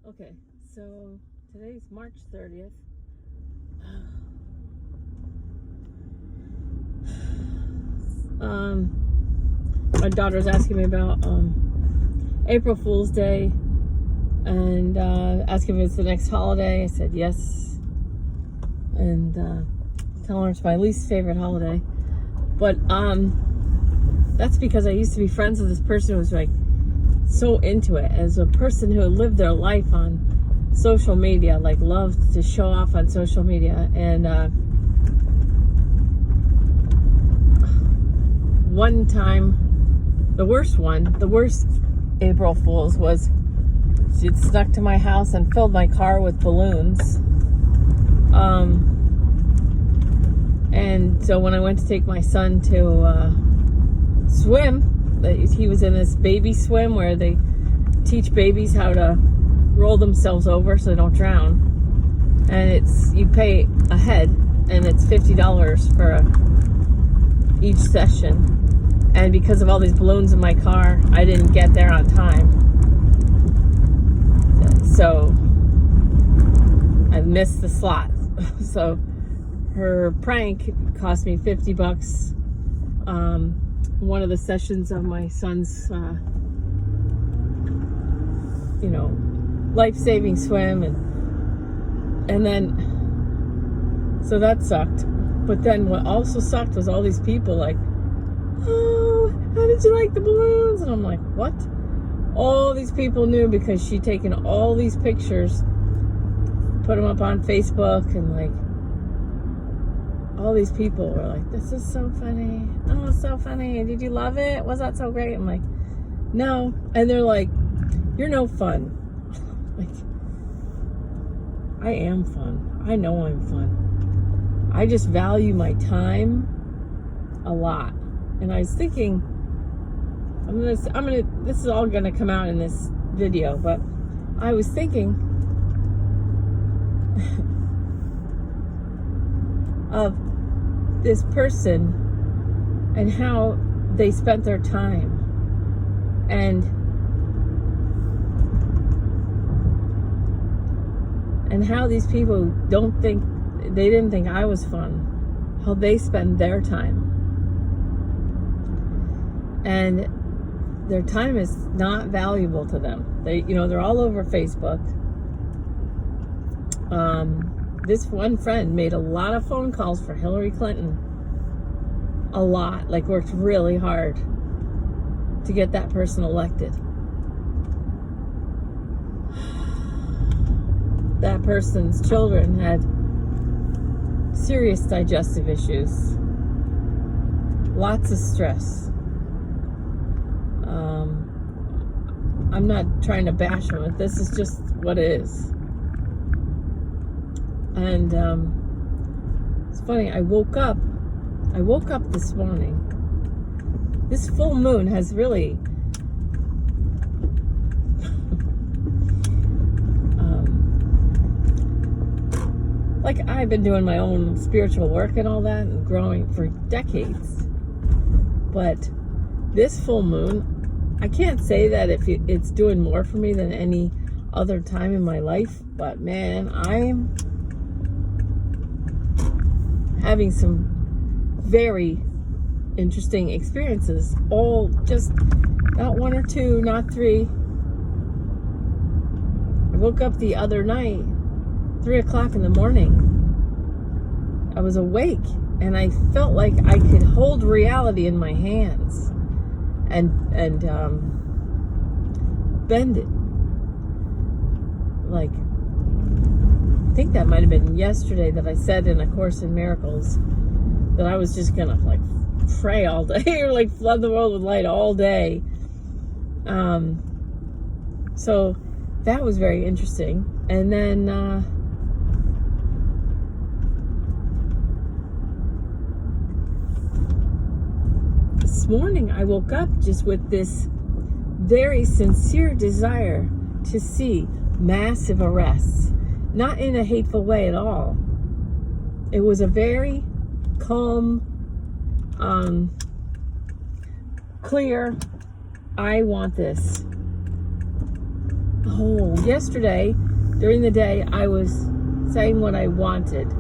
Okay, so today's March 30th. My daughter's asking me about April Fool's Day and asking if it's the next holiday. I said yes, and telling her it's my least favorite holiday. But that's because I used to be friends with this person who was like so into it, as a person who lived their life on social media, like loved to show off on social media. And one time, the worst April Fool's was she'd snuck to my house and filled my car with balloons. And so when I went to take my son to swim, he was in this baby swim where they teach babies how to roll themselves over so they don't drown. And you pay a head, and it's $50 for each session. And because of all these balloons in my car, I didn't get there on time. So I missed the slot. So her prank cost me $50. One of the sessions of my son's, life-saving swim, and then, so that sucked. But then what also sucked was all these people like, oh, how did you like the balloons? And I'm like, what? All these people knew because she'd taken all these pictures, put them up on Facebook, and like, all these people were like, this is so funny. Oh, it's so funny. Did you love it? Was that so great? I'm like, no. And they're like, you're no fun. Like, I am fun. I know I'm fun. I just value my time a lot. And I was thinking, this is all gonna come out in this video, but I was thinking of this person and how they spent their time, and how these people didn't think I was fun, how they spend their time. And their time is not valuable to them. They're all over Facebook. This one friend made a lot of phone calls for Hillary Clinton. A lot. Like, worked really hard to get that person elected. That person's children had serious digestive issues. Lots of stress. I'm not trying to bash them, but this is just what it is. And it's funny, I woke up this morning. This full moon has really like, I've been doing my own spiritual work and all that and growing for decades. But this full moon, I can't say that it's doing more for me than any other time in my life, but man, I'm having some very interesting experiences. All just not one or two, not three. I woke up the other night, 3 o'clock in the morning. I was awake and I felt like I could hold reality in my hands and bend it. Like, I think that might have been yesterday that I said in A Course in Miracles that I was just gonna like pray all day or like flood the world with light all day. So that was very interesting. And then this morning I woke up just with this very sincere desire to see massive arrests. Not in a hateful way at all. It was a very calm, clear, I want this. Yesterday, during the day, I was saying what I wanted.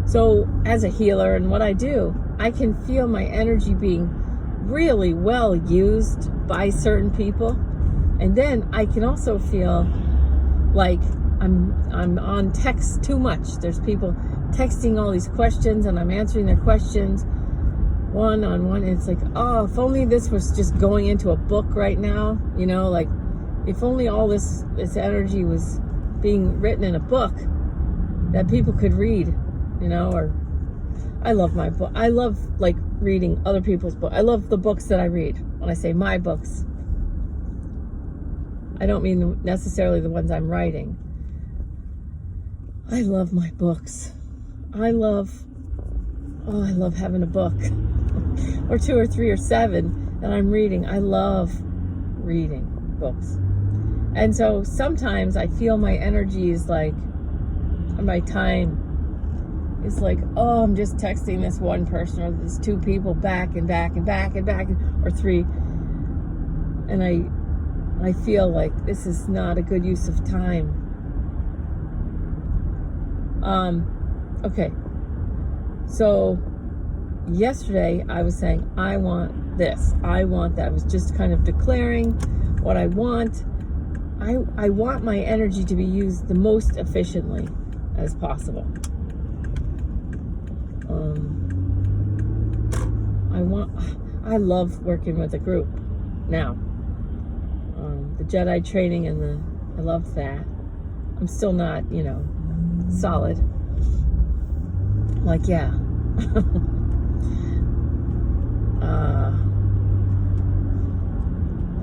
So, as a healer and what I do, I can feel my energy being really well used by certain people. And then I can also feel like I'm on text too much. There's people texting all these questions and I'm answering their questions one-on-one. It's like, oh, if only this was just going into a book right now, like if only all this energy was being written in a book that people could read, or I love my book. I love like reading other people's books. I love the books that I read. When I say my books, I don't mean necessarily the ones I'm writing. I love my books. I love having a book or 2 or 3 or 7 that I'm reading. I love reading books. And so sometimes I feel my energy is like, my time is like, oh, I'm just texting this one person or these 2 people back and back and back and back, or 3. And I feel like this is not a good use of time. Okay. So yesterday I was saying, I want this, I want that. I was just kind of declaring what I want. I want my energy to be used the most efficiently as possible. I love working with a group now. The Jedi training I love that. I'm still not, solid. Like, yeah.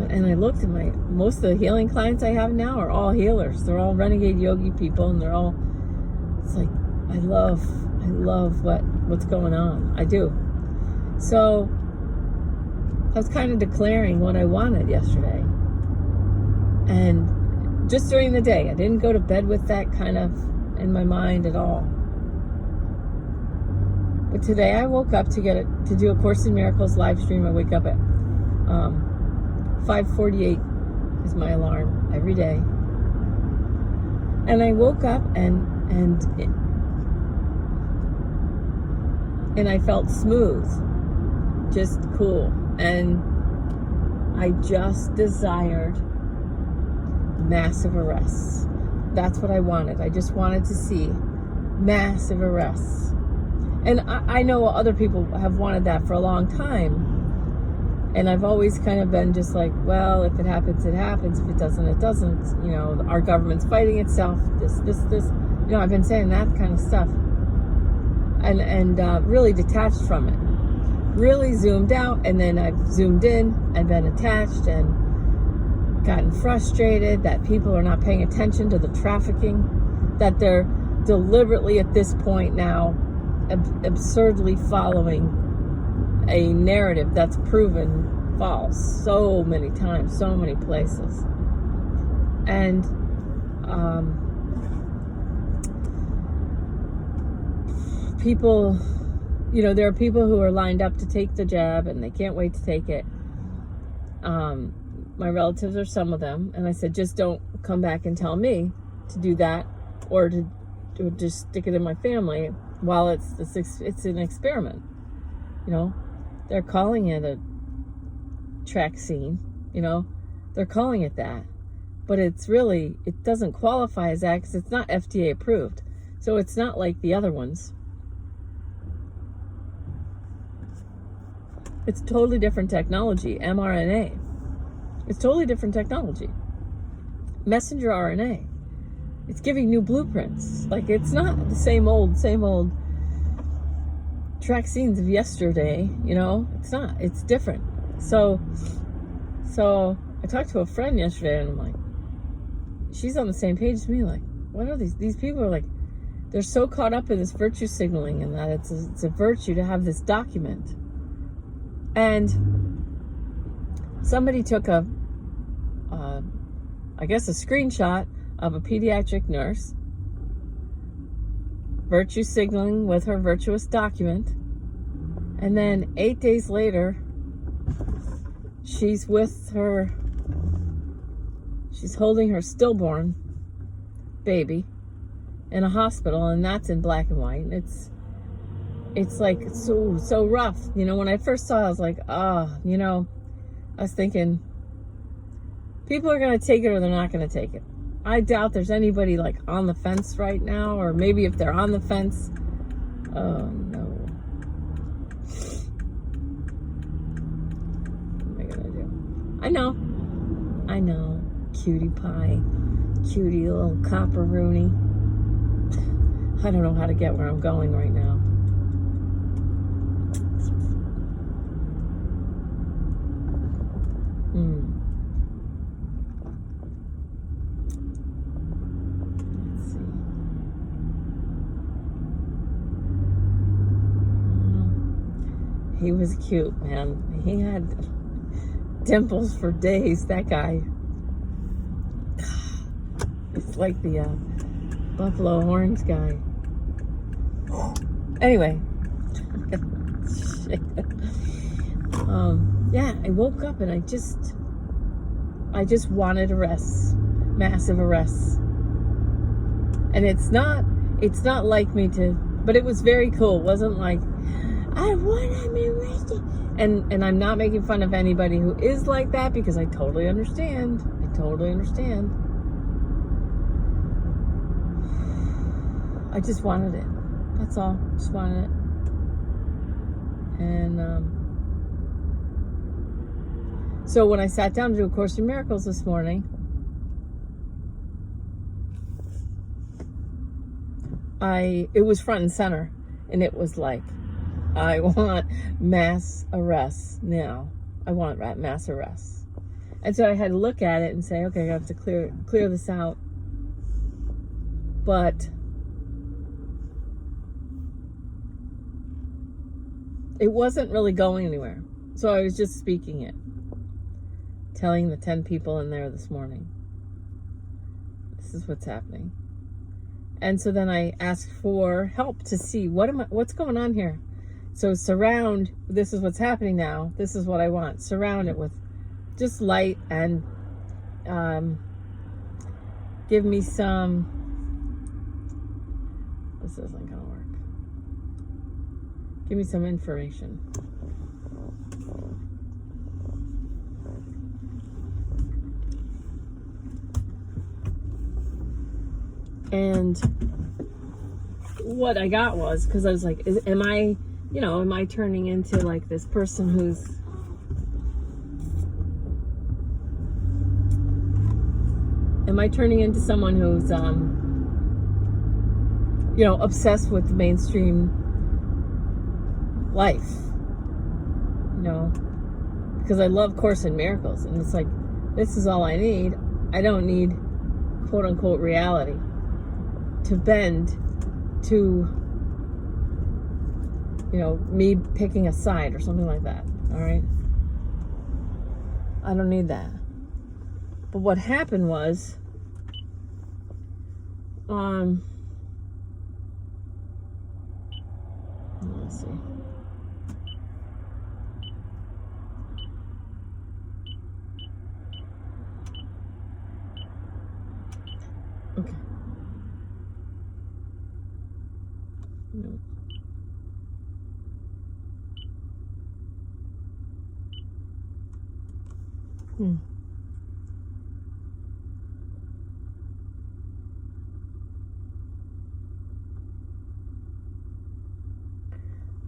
And I looked at most of the healing clients I have now are all healers. They're all renegade yogi people, and it's like, I love what's going on. I do. So I was kind of declaring what I wanted yesterday. And just during the day, I didn't go to bed with that kind of in my mind at all. But today I woke up to do a Course in Miracles live stream. I wake up at 5:48 is my alarm every day. And I woke up and I felt smooth, just cool. And I just desired massive arrests. That's what I wanted. I just wanted to see massive arrests. And I know other people have wanted that for a long time. And I've always kind of been just like, well, if it happens, it happens. If it doesn't, it doesn't. Our government's fighting itself. This. I've been saying that kind of stuff. And really detached from it. Really zoomed out, and then I've zoomed in and been attached and gotten frustrated that people are not paying attention to the trafficking, that they're deliberately at this point now absurdly following a narrative that's proven false so many times, so many places. And people, there are people who are lined up to take the jab and they can't wait to take it. My relatives are some of them, and I said, just don't come back and tell me to do that or to just stick it in my family while it's an experiment. They're calling it a vaccine, they're calling it that, but it doesn't qualify as that because it's not FDA approved. So it's not like the other ones. It's totally different technology. mRNA. It's totally different technology. Messenger RNA. It's giving new blueprints. Like, it's not the same old vaccines of yesterday, It's not. It's different. So I talked to a friend yesterday, and I'm like, she's on the same page as me. Like, what are these people are like, they're so caught up in this virtue signaling and that it's a virtue to have this document. And somebody took a screenshot of a pediatric nurse virtue signaling with her virtuous document, and then 8 days later she's with her She's holding her stillborn baby in a hospital, and that's in black and white. It's like so rough. You know, when I first saw it, I was like, you know, I was thinking people are going to take it or they're not going to take it. I doubt there's anybody like on the fence right now, or maybe if they're on the fence, oh no. What am I going to do? I know, cutie pie, cutie little copperoonie. I don't know how to get where I'm going right now. Let's see. He was cute, man. He had dimples for days, that guy. It's like the Buffalo Orange guy. Anyway. Yeah, I woke up and I just wanted arrests. Massive arrests. And it's not like me to, but it was very cool. It wasn't like, I want him arrested. And I'm not making fun of anybody who is like that, because I totally understand. I just wanted it. That's all. Just wanted it. And so when I sat down to do A Course in Miracles this morning, it was front and center, and it was like, I want mass arrests now. I want mass arrests. And so I had to look at it and say, okay, I have to clear this out. But it wasn't really going anywhere. So I was just speaking it. Telling the 10 people in there this morning, this is what's happening. And so then I asked for help to see what's going on here. So surround, this is what's happening now. This is what I want. Surround it with just light, and give me some, this isn't going to work. Give me some information. And what I got was, because I was like, am I turning into like this person who's, am I turning into someone who's, obsessed with the mainstream life? Because I love Course in Miracles, and it's like, this is all I need. I don't need quote unquote reality to bend to, me picking a side or something like that. All right. I don't need that. But what happened was, let's see. Okay. No.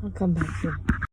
I'll come back here.